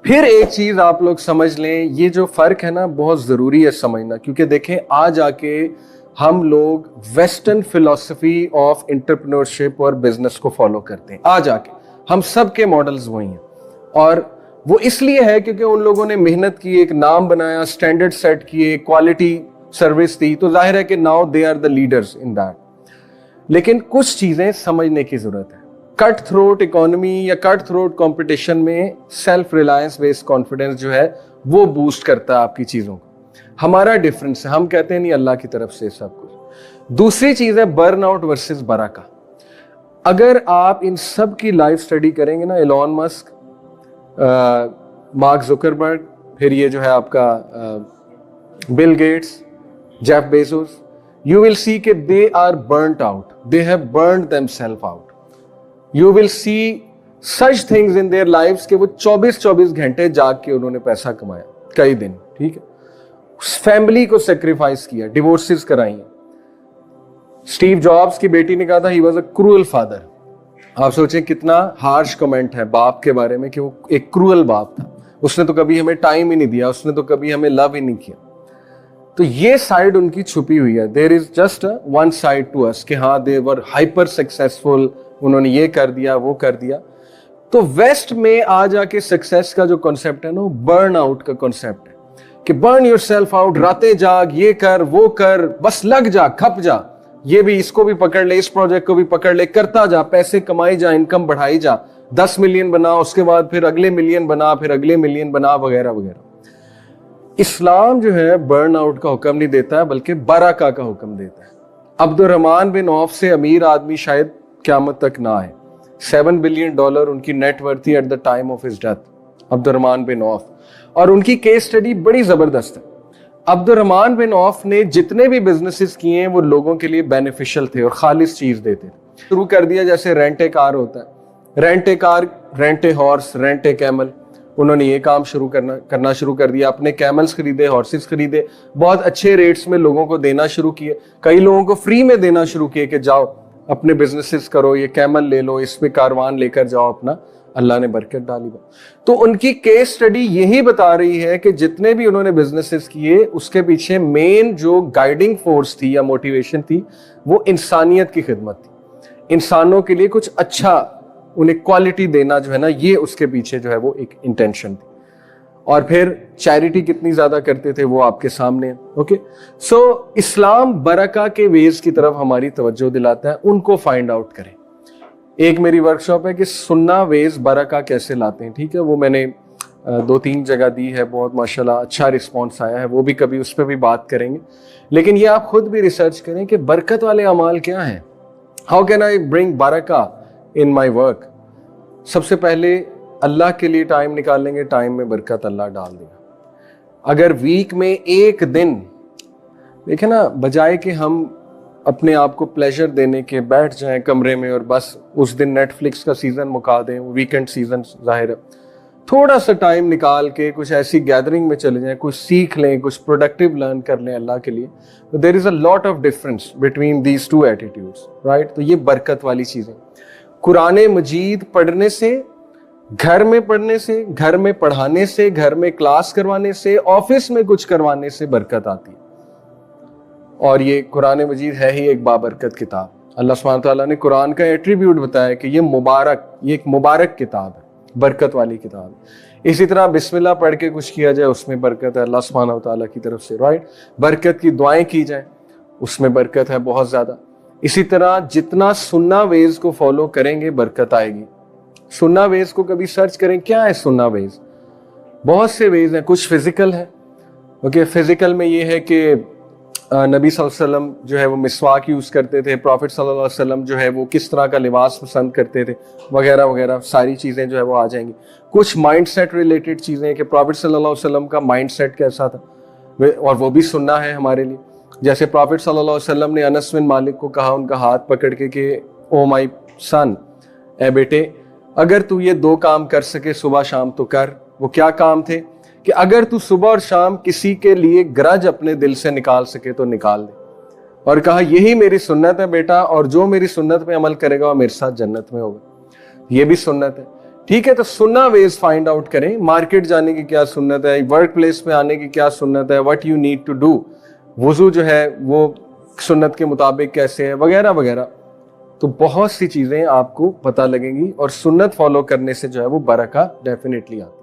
پھر ایک چیز آپ لوگ سمجھ لیں, یہ جو فرق ہے نا بہت ضروری ہے سمجھنا, کیونکہ دیکھیں آج آ کے ہم لوگ ویسٹرن فلسفی آف انٹرپرینورشپ اور بزنس کو فالو کرتے ہیں. آج آ کے ہم سب کے ماڈلز وہی ہیں, اور وہ اس لیے ہے کیونکہ ان لوگوں نے محنت کی, ایک نام بنایا, اسٹینڈرڈ سیٹ کیے, کوالٹی سروس دی, تو ظاہر ہے کہ now they are the leaders in that. لیکن کچھ چیزیں سمجھنے کی ضرورت ہے. کٹ تھروٹ اکانومی یا کٹ تھروٹ کمپٹیشن میں سیلف ریلائنس بیسڈ کانفیڈنس جو ہے وہ بوسٹ کرتا ہے آپ کی چیزوں کو. ہمارا ڈفرنس ہے, ہم کہتے ہیں نہیں اللہ کی طرف سے سب کچھ. دوسری چیز ہے برن آؤٹ ورسز برکہ. اگر آپ ان سب کی لائف اسٹڈی کریں گے نا, ایلون مسک, مارک زکربرگ, پھر یہ جو ہے آپ کا Bill Gates, Jeff Bezos, you will see کہ they are burnt out, they have burned themselves out. You will see such things in their lives کہ وہ 24 گھنٹے جاگ کے انہوں نے پیسہ کمایا, کئی دن, ٹھیک ہے, فیملی کو سیکریفائس کیا, ڈیورسز کرائی ہیں. اسٹیو جابس کی بیٹی نے کہا تھا he was a cruel father. آپ سوچیں کتنا ہارش کمنٹ ہے باپ کے بارے میں کہ وہ ایک کروئل باپ تھا, اس نے تو کبھی ہمیں ٹائم ہی نہیں دیا, اس نے تو کبھی ہمیں لو ہی نہیں کیا. تو یہ سائڈ ان کی چھپی ہوئی ہے. There is just one side to اس کہ ہاں دے ور ہائپر سکسیسفل, انہوں نے یہ کر دیا وہ کر دیا. تو ویسٹ میں آ جا کے سکسیس کا جو کنسپٹ ہے نا, برن آؤٹ کا کنسپٹ ہے کہ برن یور سیلف آؤٹ, راتیں جاگ, یہ کر وہ کر, بس لگ جا, کھپ جا, یہ بھی اس کو بھی پکڑ لے, اس پروجیکٹ کو بھی پکڑ لے, کرتا جا, پیسے کمائی جا, انکم بڑھائی جا, 10 ملین بنا, اس کے بعد پھر اگلے ملین بنا, پھر اگلے ملین بنا, وغیرہ وغیرہ. اسلام جو ہے برن آؤٹ کا حکم نہیں دیتا ہے بلکہ برکہ کا حکم دیتا ہے. عبد الرحمن بن عوف سے امیر آدمی شاید قیامت تک نہ آئے. $7 بلین ان کی نیٹ ورتھ تھی at the time of his death, Abdul Rahman بن عوف. اور ان کی کیس سٹڈی بڑی زبردست ہے. عبد الرحمن بن عوف نے جتنے بھی بزنسز کیے ہیں وہ لوگوں کے لیے بینیفیشل تھے اور خالص چیز دیتے تھے. شروع کر دیا جیسے رینٹ اے کار ہوتا ہے, rent a car, rent a horse, rent a camel. انہوں نے یہ کام کرنا شروع کر دیا, اپنے کیملز خریدے, ہارسز خریدے, بہت اچھے ریٹس میں لوگوں کو دینا شروع کیے. کئی لوگوں کو فری میں دینا شروع کیے کہ جاؤ اپنے بزنسز کرو, یہ کیمل لے لو, اس پہ کاروان لے کر جاؤ اپنا, اللہ نے برکت ڈالی. تو ان کی کیس سٹڈی یہی بتا رہی ہے کہ جتنے بھی انہوں نے بزنسز کیے اس کے پیچھے مین جو گائیڈنگ فورس تھی یا موٹیویشن تھی وہ انسانیت کی خدمت تھی. انسانوں کے لیے کچھ اچھا انہیں کوالٹی دینا جو ہے نا, یہ اس کے پیچھے جو ہے وہ ایک انٹینشن تھی. اور پھر چیریٹی کتنی زیادہ کرتے تھے وہ آپ کے سامنے ہے. اوکے, سو اسلام برکہ کے ویز کی طرف ہماری توجہ دلاتا ہے, ان کو فائنڈ آؤٹ کریں. ایک میری ورکشاپ ہے کہ سننا ویز برکہ کیسے لاتے ہیں, ٹھیک ہے, وہ میں نے 2-3 جگہ دی ہے, بہت ماشاءاللہ اچھا رسپانس آیا ہے, وہ بھی کبھی اس پہ بھی بات کریں گے. لیکن یہ آپ خود بھی ریسرچ کریں کہ برکت والے اعمال کیا ہیں. ہاؤ کین آئی برنگ برکہ ان مائی ورک. سب سے پہلے اللہ کے لیے ٹائم نکال لیں گے, ٹائم میں برکت اللہ ڈال دے گا. اگر ویک میں ایک دن دیکھیں نا, بجائے کہ ہم اپنے آپ کو پلیجر دینے کے بیٹھ جائیں کمرے میں اور بس اس دن نیٹ فلکس کا سیزن مکا دیں, ویکینڈ سیزن ظاہر ہے, تھوڑا سا ٹائم نکال کے کچھ ایسی گیدرنگ میں چلے جائیں, کچھ سیکھ لیں, کچھ پروڈکٹیو لرن کر لیں اللہ کے لیے. There is a lot of difference between these two attitudes, right. تو یہ برکت والی چیزیں. قرآن مجید پڑھنے سے, گھر میں پڑھنے سے, گھر میں پڑھانے سے, گھر میں کلاس کروانے سے, آفس میں کچھ کروانے سے برکت آتی ہے. اور یہ قرآن مجید ہے ہی ایک بابرکت کتاب. اللہ سبحانہ تعالیٰ نے قرآن کا ایٹریبیوٹ بتایا کہ یہ مبارک, یہ ایک مبارک کتاب ہے, برکت والی کتاب ہے. اسی طرح بسم اللہ پڑھ کے کچھ کیا جائے اس میں برکت ہے اللہ سبحانہ تعالیٰ کی طرف سے, رائٹ. برکت کی دعائیں کی جائیں اس میں برکت ہے بہت زیادہ. اسی طرح جتنا سننا ویز کو فالو کریں گے برکت آئے گی. سننا ویز کو کبھی سرچ کریں, کیا ہے سننا ویز. بہت سے ویز ہیں, کچھ فزیکل ہے. اوکے, فزیکل میں یہ ہے کہ نبی صلی اللہ علیہ وسلم جو ہے وہ مسواک یوز کرتے تھے, پروفٹ صلی اللہ علیہ وسلم جو ہے وہ کس طرح کا لباس پسند کرتے تھے, وغیرہ وغیرہ ساری چیزیں جو ہے وہ آ جائیں گی. کچھ مائنڈ سیٹ ریلیٹڈ چیزیں کہ پروفٹ صلی اللہ علیہ وسلم کا مائنڈ سیٹ کیسا تھا, اور وہ بھی سننا ہے ہمارے لیے. جیسے پروفٹ صلی اللہ علیہ وسلم نے انس بن مالک کو کہا ان کا ہاتھ پکڑ کے کہ او مائی سن, اے بیٹے اگر تو یہ 2 کام کر سکے صبح شام تو کر. وہ کیا کام تھے کہ اگر تو صبح اور شام کسی کے لیے گرج اپنے دل سے نکال سکے تو نکال دے. اور کہا یہی میری سنت ہے بیٹا, اور جو میری سنت پہ عمل کرے گا وہ میرے ساتھ جنت میں ہوگا. یہ بھی سنت ہے ٹھیک ہے, تو سننا ویز فائنڈ آؤٹ کریں, مارکیٹ جانے کی کیا سنت ہے, ورک پلیس میں آنے کی کیا سنت ہے, what you need to do, وضو جو ہے وہ سنت کے مطابق کیسے ہے, وغیرہ وغیرہ. تو بہت سی چیزیں آپ کو پتہ لگیں گی, اور سنت فالو کرنے سے جو ہے وہ برکت ڈیفینیٹلی آتی ہے.